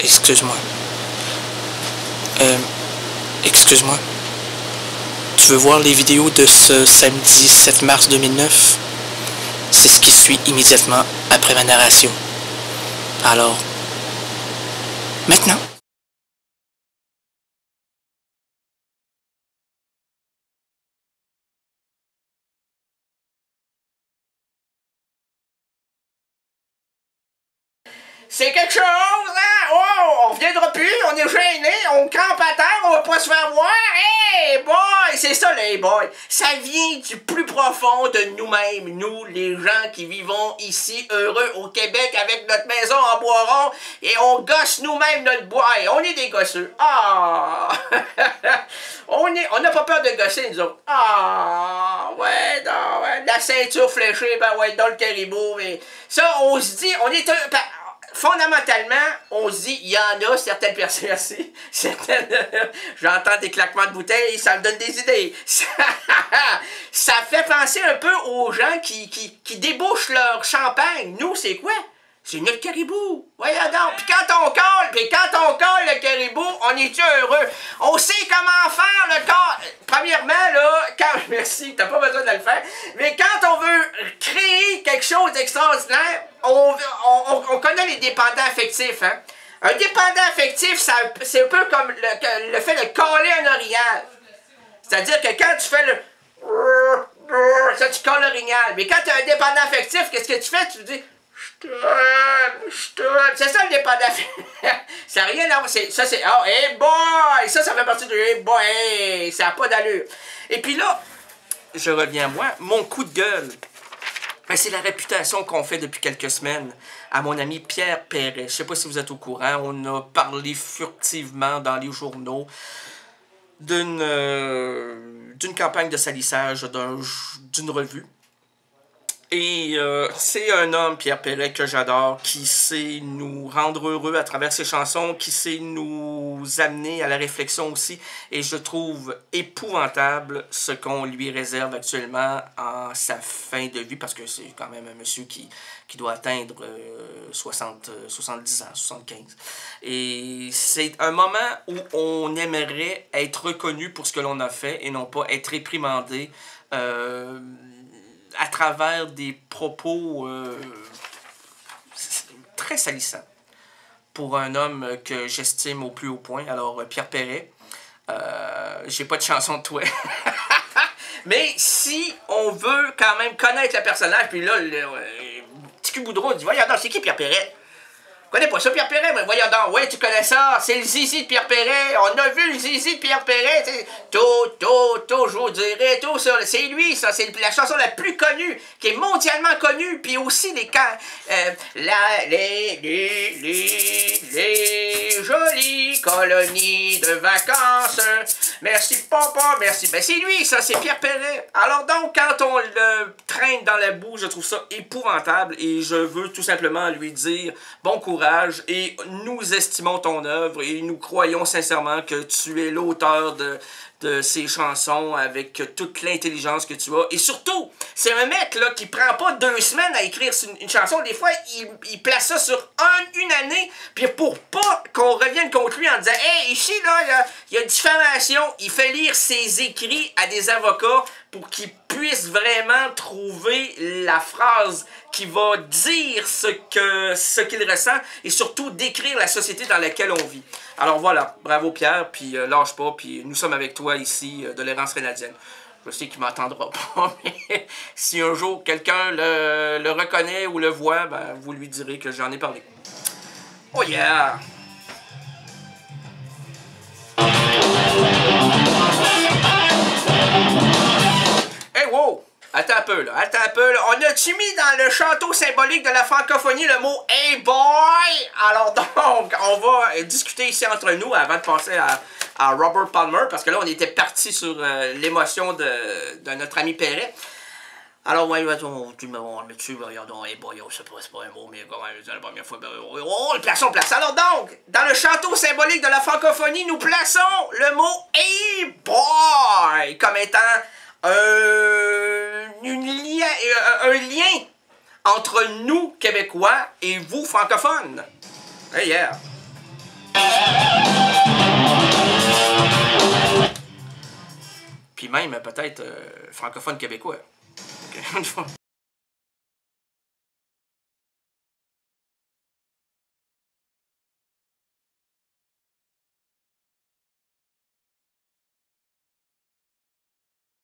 Excuse-moi. Excuse-moi. Tu veux voir les vidéos de ce samedi 7 mars 2009? C'est ce qui suit immédiatement après ma narration. Alors, maintenant. C'est quelque chose, hein? Oh, on reviendra plus, on est gêné, on campe à terre, on va pas se faire voir. Hey boy, c'est ça le hey boy. Ça vient du plus profond de nous-mêmes, nous, les gens qui vivons ici, heureux au Québec, avec notre maison en bois rond, et on gosse nous-mêmes notre bois. Et on est des gosseux. Ah! On n'a pas peur de gosser, nous autres. Ah! Ouais, non, ouais, la ceinture fléchée, ben ouais, dans le caribou, mais ça, on se dit, on est fondamentalement, on se dit, il y en a certaines personnes, merci, certaines, j'entends des claquements de bouteilles, ça me donne des idées. Ça fait penser un peu aux gens qui débouchent leur champagne. Nous, c'est quoi? C'est notre caribou. Voyons donc. Puis quand on colle le caribou, on est-tu heureux? On sait comment faire le corps. Premièrement, là, merci, t'as pas besoin de le faire, mais quand on veut créer quelque chose d'extraordinaire, on connaît les dépendants affectifs, hein? Un dépendant affectif, c'est un peu comme le fait de coller un orignal. C'est-à-dire que quand tu fais le... ça, tu colles l'orignal. Mais quand tu as un dépendant affectif, qu'est-ce que tu fais? Tu dis... Je t'aime. C'est ça le dépendant affectif. Ça n'a rien à voir. Ça, c'est... Oh, hey boy! Ça fait partie du hey boy. Hey, ça n'a pas d'allure. Et puis là, je reviens à moi. Mon coup de gueule, ben, c'est la réputation qu'on fait depuis quelques semaines à mon ami Pierre Perret. Je ne sais pas si vous êtes au courant. On a parlé furtivement dans les journaux d'une campagne de salissage d'une revue. Et c'est un homme, Pierre Perret, que j'adore, qui sait nous rendre heureux à travers ses chansons, qui sait nous amener à la réflexion aussi. Et je trouve épouvantable ce qu'on lui réserve actuellement en sa fin de vie, parce que c'est quand même un monsieur qui doit atteindre 70 ans, 75. Et c'est un moment où on aimerait être reconnu pour ce que l'on a fait et non pas être réprimandé à travers des propos très salissants pour un homme que j'estime au plus haut point. Alors, Pierre Perret, j'ai pas de chanson de toi. Mais si on veut quand même connaître le personnage, puis là, Petit Cul Boudreau dit, voyons donc, c'est qui Pierre Perret? Tu connais pas ça, Pierre Perret? Mais voyons donc, ouais, tu connais ça, c'est le zizi de Pierre Perret. On a vu le zizi de Pierre Perret. Tout, je vous dirais, tout ça. C'est lui, ça. C'est la chanson la plus connue, qui est mondialement connue. Puis aussi les jolies colonies de vacances. Merci, papa, merci. Ben, c'est lui, ça, c'est Pierre Perret. Alors donc, quand on le traîne dans la boue, je trouve ça épouvantable. Et je veux tout simplement lui dire bon courage. Et nous estimons ton œuvre et nous croyons sincèrement que tu es l'auteur de ces chansons avec toute l'intelligence que tu as. Et surtout, c'est un mec là qui prend pas 2 semaines à écrire une chanson. Des fois, il place ça sur une année. Puis pour pas qu'on revienne contre lui en disant « Hey, ici, là, il y a diffamation », il fait lire ses écrits à des avocats pour qu'ils puissent vraiment trouver la phrase qui va dire ce qu'il ressent et surtout décrire la société dans laquelle on vit. Alors voilà, bravo Pierre, puis lâche pas, puis nous sommes avec toi ici de l'Errance Rénadienne. Je sais qu'il m'entendra pas, mais si un jour quelqu'un le reconnaît ou le voit, ben, vous lui direz que j'en ai parlé. Oh yeah! Hey wow! Attends un peu là, On a-tu mis dans le château symbolique de la francophonie le mot « Hey boy ». Alors donc, on va discuter ici entre nous avant de passer à Robert Palmer, parce que là, on était parti sur l'émotion de notre ami Perret. Alors, ouais, tu me mets dessus, regardons, hey boy, c'est pas un mot, mais quand même, c'est la première fois, oh, plaçons. Alors donc, dans le château symbolique de la francophonie, nous plaçons le mot « Hey boy » comme étant un lien entre nous, Québécois, et vous, francophones. Hey, yeah. Puis même peut-être francophone québécois. Okay.